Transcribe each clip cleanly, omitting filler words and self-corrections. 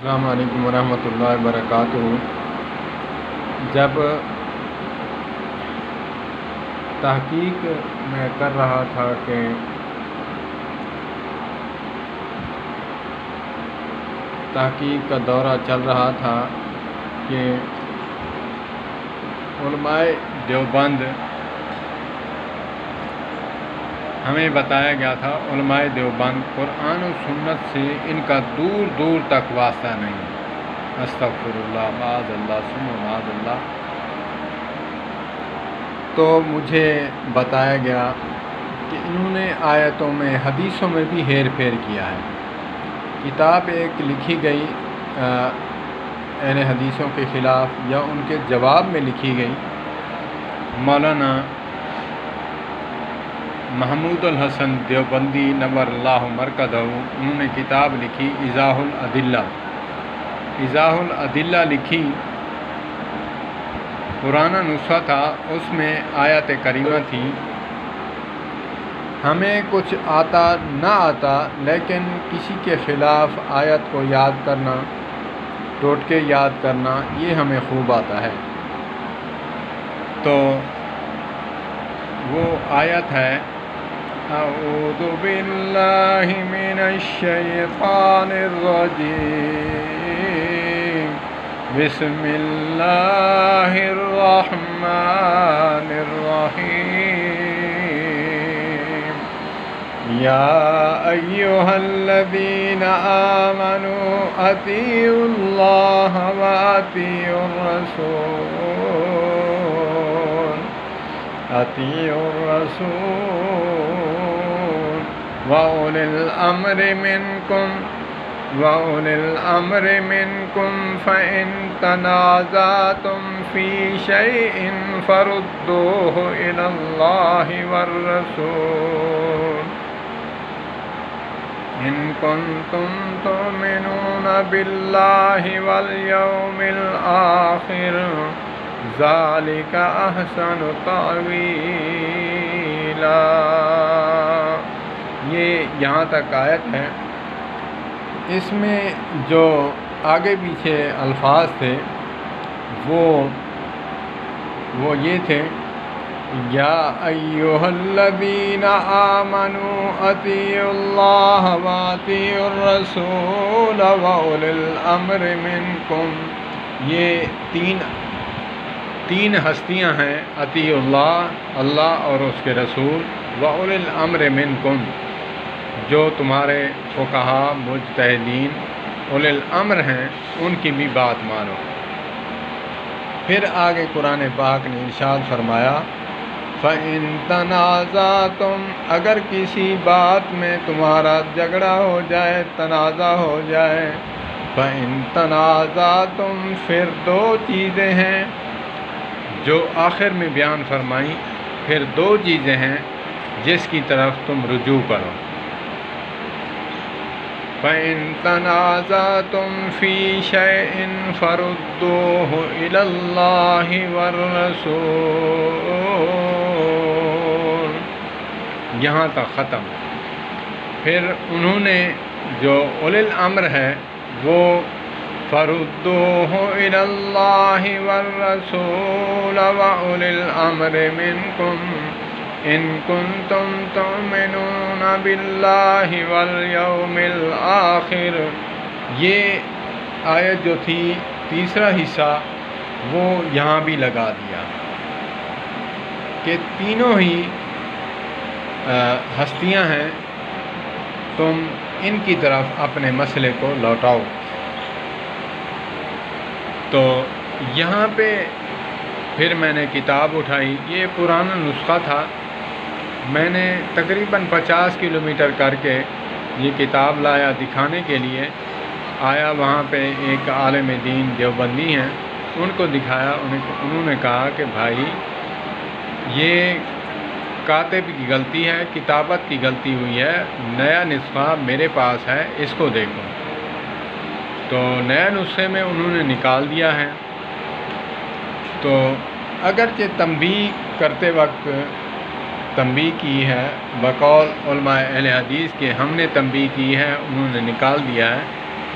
السلام علیکم ورحمۃ اللہ وبرکاتہ۔ جب تحقیق میں کر رہا تھا کہ تحقیق کا دورہ چل رہا تھا کہ علماء دیوبند ہمیں بتایا گیا تھا علماء دیوبند قرآن و سنت سے ان کا دور دور تک واسطہ نہیں۔ استغفر اللہ، معاذ اللہ، ثم معاذ اللہ۔ تو مجھے بتایا گیا کہ انہوں نے آیتوں میں حدیثوں میں بھی ہیر پھیر کیا ہے۔ کتاب ایک لکھی گئی اہل حدیثوں کے خلاف یا ان کے جواب میں لکھی گئی۔ مولانا محمود الحسن دیوبندی نور اللہ مرکزہ، انہوں نے کتاب لکھی ایضاح الادلہ۔ ایضاح الادلہ لکھی، پرانا نسخہ تھا، اس میں آیت کریمہ تھی، ہمیں کچھ آتا نہ آتا لیکن کسی کے خلاف آیت کو یاد کرنا، ٹوٹکے یاد کرنا، یہ ہمیں خوب آتا ہے۔ تو وہ آیت ہے اعوذ باللہ من الشیطان الرجیم بسم اللہ الرحمن الرحیم یا ایہا الذین آمنوا اطیعوا اللہ واطیعوا الرسول وأولي الأمر منكم فإن تنازعتم في شيء فردوه إلى الله والرسول إن كنتم تؤمنون بالله واليوم الآخر ذالک احسن تأویلا۔ یہ یہاں تک آیت ہے۔ اس میں جو آگے پیچھے الفاظ تھے وہ یہ تھے یا ایھا الذین آمنوا اطیعوا اللہ واطیعوا الرسول واولی الامر منکم۔ یہ تین ہستیاں ہیں، اطیع اللہ، اللہ اور اس کے رسول، وَأُولِي الْأَمْرِ مِنْكُمْ، جو تمہارے فقہا مجتہدین اولی الامر ہیں، ان کی بھی بات مانو۔ پھر آگے قرآن پاک نے ارشاد فرمایا فَإِن تَنَازَعْتُمْ، اگر کسی بات میں تمہارا جھگڑا ہو جائے، تنازع ہو جائے، فَإِن تَنَازَعْتُمْ، پھر دو چیزیں ہیں جو آخر میں بیان فرمائی، پھر دو چیزیں ہیں جس کی طرف تم رجوع کرو۔ فَإِن تَنَازَعْتُمْ فِي شَيْءٍ فَرُدُّوهُ إِلَى اللَّهِ وَالرَّسُولِ، یہاں تک ختم۔ پھر انہوں نے جو اولی الامر ہے وہ فَرُدُّوهُ إِلَى اللَّهِ وَالرَّسُولِ وَأُولِي الْأَمْرِ مِنْكُمْ إِن كُنتُمْ تُؤْمِنُونَ بِاللَّهِ وَالْيَوْمِ الْآخِرِ۔ یہ آیت جو تھی تیسرا حصہ وہ یہاں بھی لگا دیا کہ تینوں ہی ہستیاں ہیں، تم ان کی طرف اپنے مسئلے کو لوٹاؤ۔ تو یہاں پہ پھر میں نے کتاب اٹھائی، یہ پرانا نسخہ تھا، میں نے تقریباً 50 کلومیٹر کر کے یہ کتاب لایا دکھانے کے لیے آیا۔ وہاں پہ ایک عالم دین دیوبندی ہیں، ان کو دکھایا، انہوں نے کہا کہ بھائی یہ کاتب کی غلطی ہے، کتابت کی غلطی ہوئی ہے، نیا نسخہ میرے پاس ہے، اس کو دیکھو۔ تو نئے نسخے میں انہوں نے نکال دیا ہے۔ تو اگرچہ تنبیہ کرتے وقت تنبیہ کی ہے بقول علماء اہل حدیث کے، ہم نے تنبیہ کی ہے، انہوں نے نکال دیا ہے،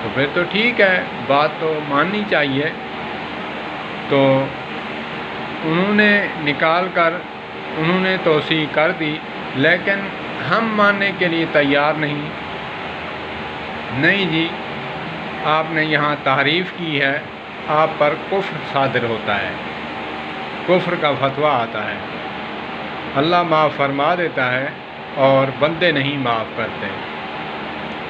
تو پھر تو ٹھیک ہے، بات تو ماننی چاہیے۔ تو انہوں نے نکال کر انہوں نے توسیع کر دی، لیکن ہم ماننے کے لیے تیار نہیں جی، آپ نے یہاں تعریف کی ہے، آپ پر کفر صادر ہوتا ہے، کفر کا فتویٰ آتا ہے، اللہ معاف فرما دیتا ہے اور بندے نہیں معاف کرتے۔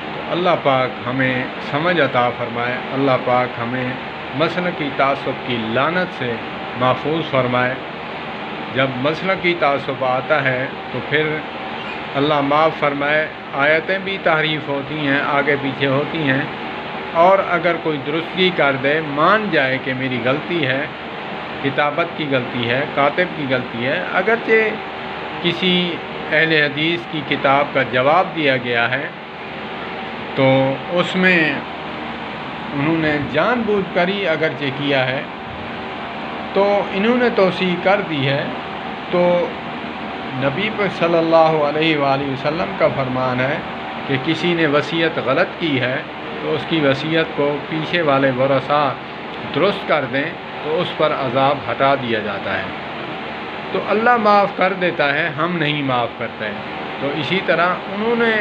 تو اللہ پاک ہمیں سمجھ عطا فرمائے، اللہ پاک ہمیں مسلکی تعصب کی لعنت سے محفوظ فرمائے۔ جب مسلکی تعصب آتا ہے تو پھر اللہ معاف فرمائے، آیتیں بھی تحریف ہوتی ہیں، آگے پیچھے ہوتی ہیں، اور اگر کوئی درستگی کر دے، مان جائے کہ میری غلطی ہے، کتابت کی غلطی ہے، کاتب کی غلطی ہے، اگرچہ کسی اہل حدیث کی کتاب کا جواب دیا گیا ہے تو اس میں انہوں نے جان بوجھ کر ہی اگرچہ کیا ہے تو انہوں نے توسیع کر دی ہے، تو نبی پر صلی اللہ علیہ وآلہ وسلم کا فرمان ہے کہ کسی نے وصیت غلط کی ہے تو اس کی وصیت کو پیچھے والے ورثاء درست کر دیں تو اس پر عذاب ہٹا دیا جاتا ہے۔ تو اللہ معاف کر دیتا ہے، ہم نہیں معاف کرتے۔ تو اسی طرح انہوں نے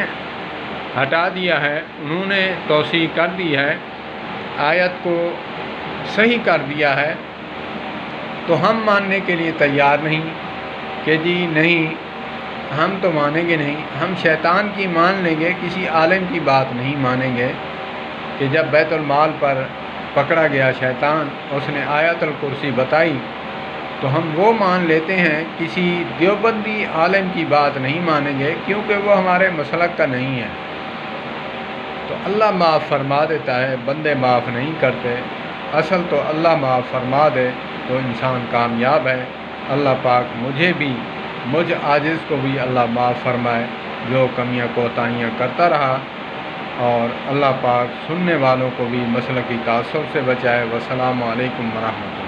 ہٹا دیا ہے، انہوں نے توسیع کر دی ہے، آیت کو صحیح کر دیا ہے، تو ہم ماننے کے لیے تیار نہیں کہ جی نہیں، ہم تو مانیں گے نہیں، ہم شیطان کی مان لیں گے، کسی عالم کی بات نہیں مانیں گے کہ جب بیت المال پر پکڑا گیا شیطان، اس نے آیت الکرسی بتائی تو ہم وہ مان لیتے ہیں، کسی دیوبندی عالم کی بات نہیں مانیں گے کیونکہ وہ ہمارے مسلک کا نہیں ہے۔ تو اللہ معاف فرما دیتا ہے، بندے معاف نہیں کرتے۔ اصل تو اللہ معاف فرما دے تو انسان کامیاب ہے۔ اللہ پاک مجھ عاجز کو بھی اللہ معاف فرمائے جو کمیاں کوتاہیاں کرتا رہا، اور اللہ پاک سننے والوں کو بھی مسلکی تعصب سے بچائے۔ والسلام علیکم ورحمۃ اللہ۔